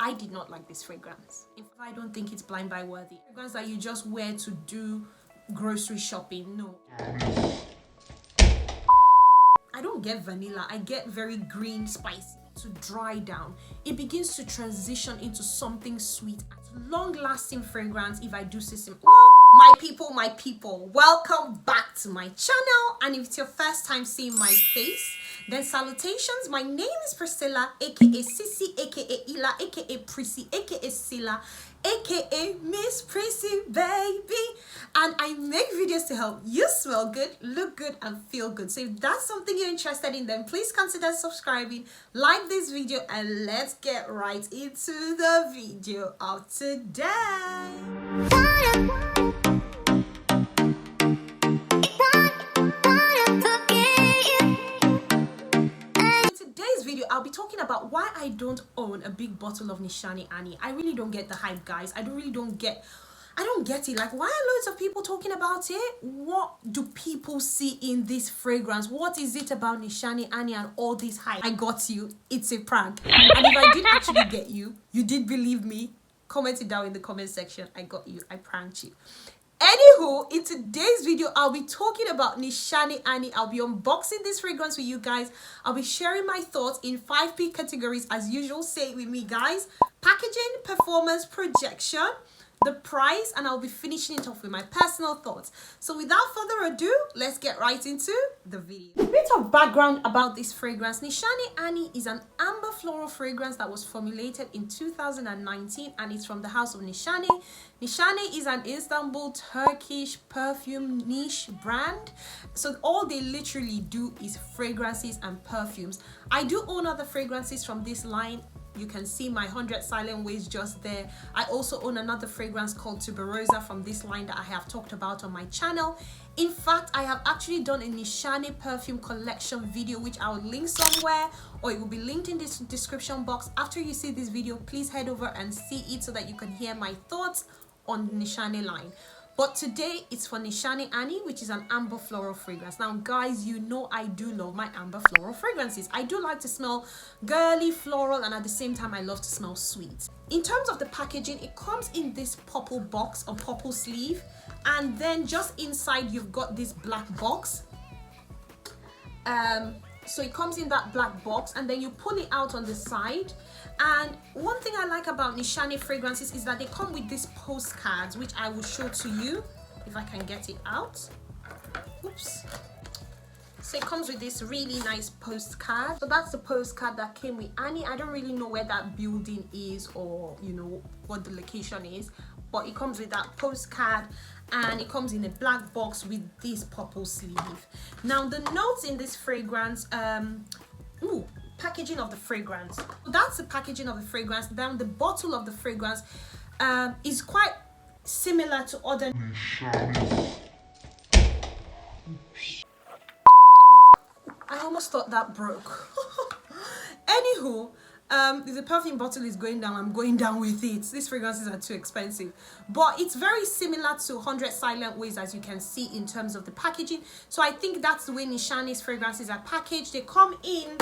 I did not like this fragrance. In fact, I don't think it's blind buy worthy. Fragrance that you just wear to do grocery shopping. No. I don't get vanilla. I get very green, spicy. To dry down, it begins to transition into something sweet. Long-lasting fragrance, if I do say so. Well, my people, welcome back to my channel. And if it's your first time seeing my face, then salutations. My name is Priscilla, aka Sissy, aka Ila, aka Prissy, aka Silla, aka Miss Prissy baby, and I make videos to help you smell good, look good, and feel good. So if that's something you're interested in, then please consider subscribing, like this video, and let's get right into the video of today. I'll be talking about why I don't own a big bottle of NISHANE Annie. I really don't get the hype, guys. I don't get it. Like, why are loads of people talking about it? What do people see in this fragrance? What is it about NISHANE Annie and all this hype? I got you. It's a prank. And if I did actually get you, you did believe me, comment it down in the comment section. I got you. I pranked you. Anywho, in today's video, I'll be talking about NISHANE Annie. I'll be unboxing this fragrance with you guys. I'll be sharing my thoughts in 5P categories as usual. Say it with me, guys. Packaging, performance, projection, the price, and I'll be finishing it off with my personal thoughts. So without further ado, let's get right into the video. A bit of background about this fragrance. NISHANE Annie is an amber floral fragrance that was formulated in 2019 and it's from the house of NISHANE. NISHANE is an Istanbul Turkish perfume niche brand. So all they literally do is fragrances and perfumes. I do own other fragrances from this line. You can see my 100 Silent Ways just there. I also own another fragrance called Tuberosa from this line that I have talked about on my channel. In fact, I have actually done a NISHANE perfume collection video, which I will link somewhere, or it will be linked in this description box. After you see this video, please head over and see it so that you can hear my thoughts on the NISHANE line. But today it's for NISHANE Annie, which is an amber floral fragrance. Now, guys, you know I do love my amber floral fragrances. I do like to smell girly, floral, and at the same time, I love to smell sweet. In terms of the packaging, it comes in this purple box or purple sleeve. And then just inside, you've got this black box. So it comes in that black box, and then you pull it out on the side. And one thing I like about NISHANE fragrances is that they come with these postcards, which I will show to you if I can get it out. Oops. So it comes with this really nice postcard. So that's the postcard that came with Annie. I don't really know where that building is or, you know, what the location is, but it comes with that postcard and it comes in a black box with this purple sleeve. Now the notes in this fragrance, packaging of the fragrance. So that's the packaging of the fragrance. Then the bottle of the fragrance is quite similar to other I almost thought that broke. Anywho, the perfume bottle is going down. I'm going down with it. These fragrances are too expensive, but it's very similar to 100 Silent Ways, as you can see in terms of the packaging. So I think that's the way NISHANE's fragrances are packaged. They come in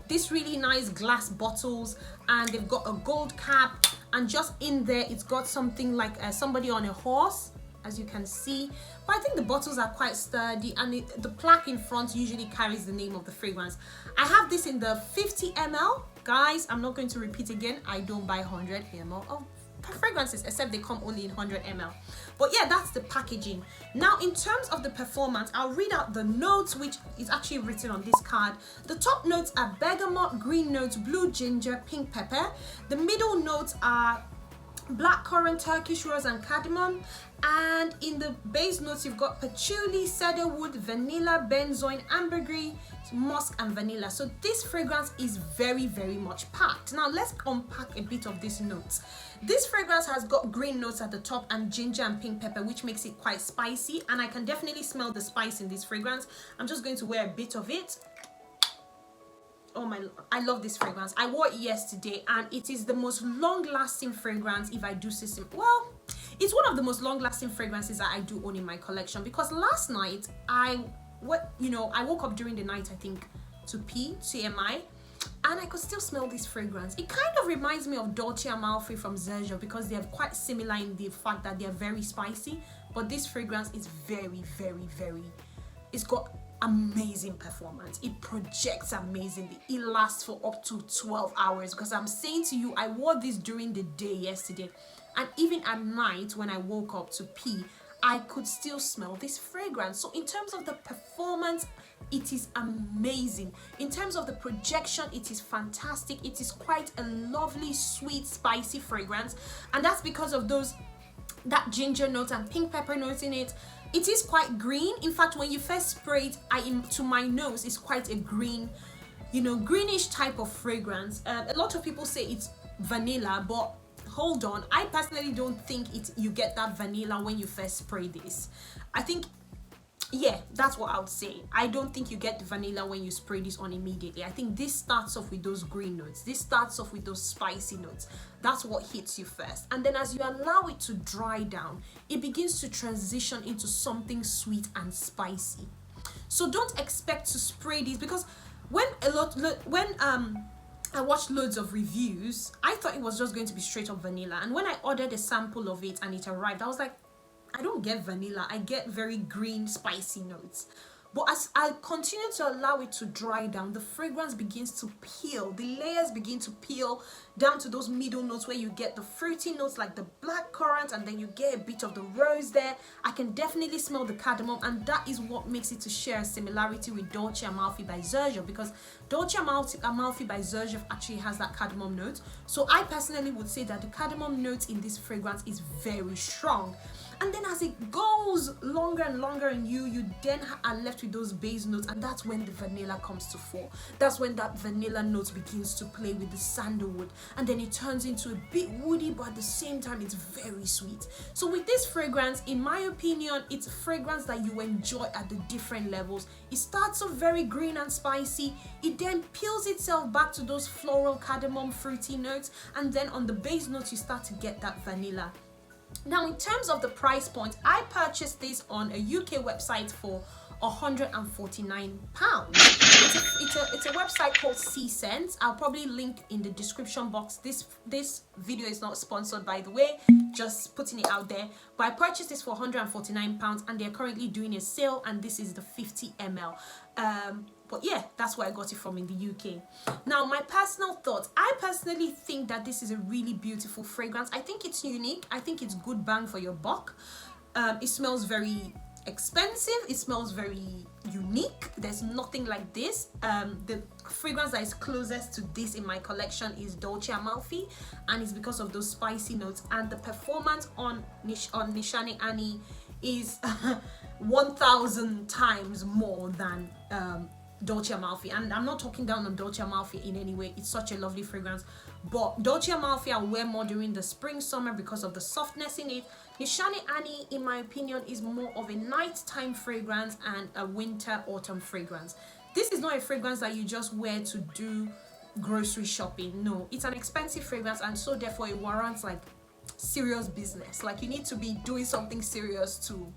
this really nice glass bottles, and they've got a gold cap, and just in there it's got something like somebody on a horse, as you can see. But I think the bottles are quite sturdy, and the plaque in front usually carries the name of the fragrance. I have this in the 50 ml. Guys, I'm not going to repeat again, I don't buy 100 ml of fragrances, except they come only in 100 ml. But yeah, that's the packaging. Now, in terms of the performance, I'll read out the notes, which is actually written on this card. The top notes are bergamot, green notes, blue ginger, pink pepper. The middle notes are blackcurrant, Turkish rose, and cardamom. And in the base notes, you've got patchouli, cedarwood, vanilla, benzoin, ambergris, musk, and vanilla. So this fragrance is very, very much packed. Now let's unpack a bit of these notes. This fragrance has got green notes at the top and ginger and pink pepper, which makes it quite spicy, and I can definitely smell the spice in this fragrance. I'm just going to wear a bit of it. Oh my, I love this fragrance. I wore it yesterday, and it is the most long-lasting fragrance, if I do say so. Well, it's one of the most long-lasting fragrances that I do own in my collection, because last night I woke up during the night, I think, to pee, TMI, and I could still smell this fragrance. It kind of reminds me of Dolce & Amalfi from Zerjo because they're quite similar in the fact that they're very spicy, but this fragrance is very, it's got amazing performance. It projects amazingly. It lasts for up to 12 hours because I'm saying to you, I wore this during the day yesterday, and even at night when I woke up to pee, I could still smell this fragrance. So in terms of the performance, it is amazing. In terms of the projection, it is fantastic. It is quite a lovely, sweet, spicy fragrance, and that's because of that ginger note and pink pepper notes in it. It is quite green. In fact, when you first spray it, to my nose, it's quite a green, greenish type of fragrance. A lot of people say it's vanilla, but hold on, I personally don't think you get that vanilla when you first spray this. I think, yeah, that's what I would say. I don't think you get the vanilla when you spray this on immediately. I think this starts off with those green notes. This starts off with those spicy notes. That's what hits you first. And then as you allow it to dry down, it begins to transition into something sweet and spicy. So don't expect to spray this, because when I watched loads of reviews, I thought it was just going to be straight up vanilla. And when I ordered a sample of it and it arrived, I was like, I don't get vanilla. I get very green, spicy notes. But as I continue to allow it to dry down, the fragrance begins to peel. The layers begin to peel down to those middle notes where you get the fruity notes like the blackcurrant, and then you get a bit of the rose there. I can definitely smell the cardamom, and that is what makes it to share a similarity with Dolce & Amalfi by Zerjo, because Dolce & Amalfi by Zerjo actually has that cardamom note. So I personally would say that the cardamom note in this fragrance is very strong. And then as it goes longer and longer in you then are left with those base notes, and that's when the vanilla comes to fore. That's when that vanilla note begins to play with the sandalwood, and then it turns into a bit woody, but at the same time it's very sweet. So with this fragrance, in my opinion, it's a fragrance that you enjoy at the different levels. It starts off very green and spicy, it then peels itself back to those floral cardamom fruity notes, and then on the base notes you start to get that vanilla. Now, in terms of the price point, I purchased this on a UK website for £149. It's a website called C-Sense. I'll probably link in the description box. This video is not sponsored, by the way, just putting it out there. But I purchased this for £149, and they're currently doing a sale, and this is the 50 ml. But yeah, that's where I got it from in the UK. Now, my personal thoughts. I personally think that this is a really beautiful fragrance. I think it's unique. I think it's good bang for your buck. It smells very expensive. It smells very unique. There's nothing like this. The fragrance that is closest to this in my collection is Dolce & Amalfi, and it's because of those spicy notes, and the performance on NISHANE Annie is 1,000 times more than Dolce & Amalfi. And I'm not talking down on Dolce & Amalfi in any way. It's such a lovely fragrance, but Dolce & Amalfi I wear more during the spring summer because of the softness in it. NISHANE Annie, in my opinion, is more of a nighttime fragrance and a winter autumn fragrance. This is not a fragrance that you just wear to do grocery shopping. No, it's an expensive fragrance, and so therefore it warrants like serious business. Like, you need to be doing something serious to,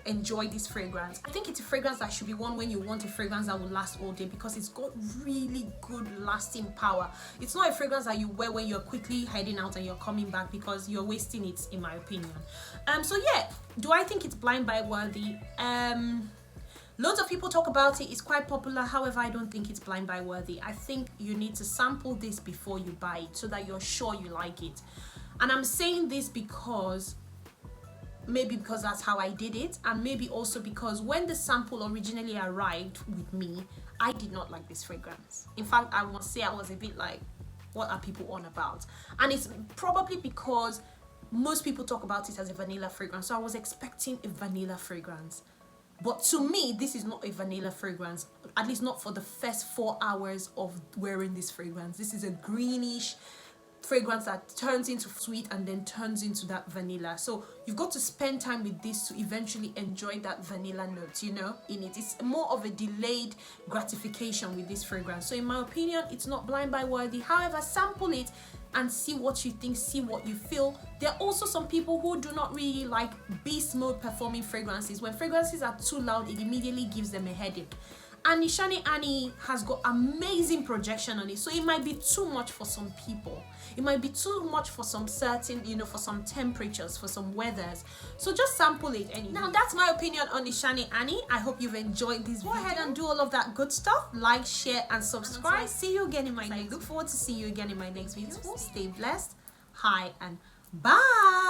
enjoy this fragrance. I think it's a fragrance that should be worn when you want a fragrance that will last all day, because it's got really good lasting power. It's not a fragrance that you wear when you're quickly heading out and you're coming back, because you're wasting it, in my opinion. So yeah, do I think it's blind buy worthy? Loads of people talk about it. It's quite popular. However, I don't think it's blind buy worthy. I think you need to sample this before you buy it so that you're sure you like it. And I'm saying this because that's how I did it, and maybe also because when the sample originally arrived with me, I did not like this fragrance. In fact, I must say I was a bit like, what are people on about? And it's probably because most people talk about it as a vanilla fragrance, so I was expecting a vanilla fragrance. But to me, this is not a vanilla fragrance, at least not for the first 4 hours of wearing this fragrance. This is a greenish fragrance that turns into sweet and then turns into that vanilla. So you've got to spend time with this to eventually enjoy that vanilla note, in it. It's more of a delayed gratification with this fragrance. So in my opinion, it's not blind buy worthy. However, sample it and see what you think, see what you feel. There are also some people who do not really like beast mode performing fragrances. When fragrances are too loud, it immediately gives them a headache. And NISHANE Annie has got amazing projection on it, so it might be too much for some people. It might be too much for some certain, for some temperatures, for some weathers. So just sample it anyway. Now that's my opinion on NISHANE Annie. I hope you've enjoyed this video. Go ahead and do all of that good stuff. Like, share, and subscribe. See you again in my next. I look forward to see you again in my next video. Stay blessed. Hi and bye.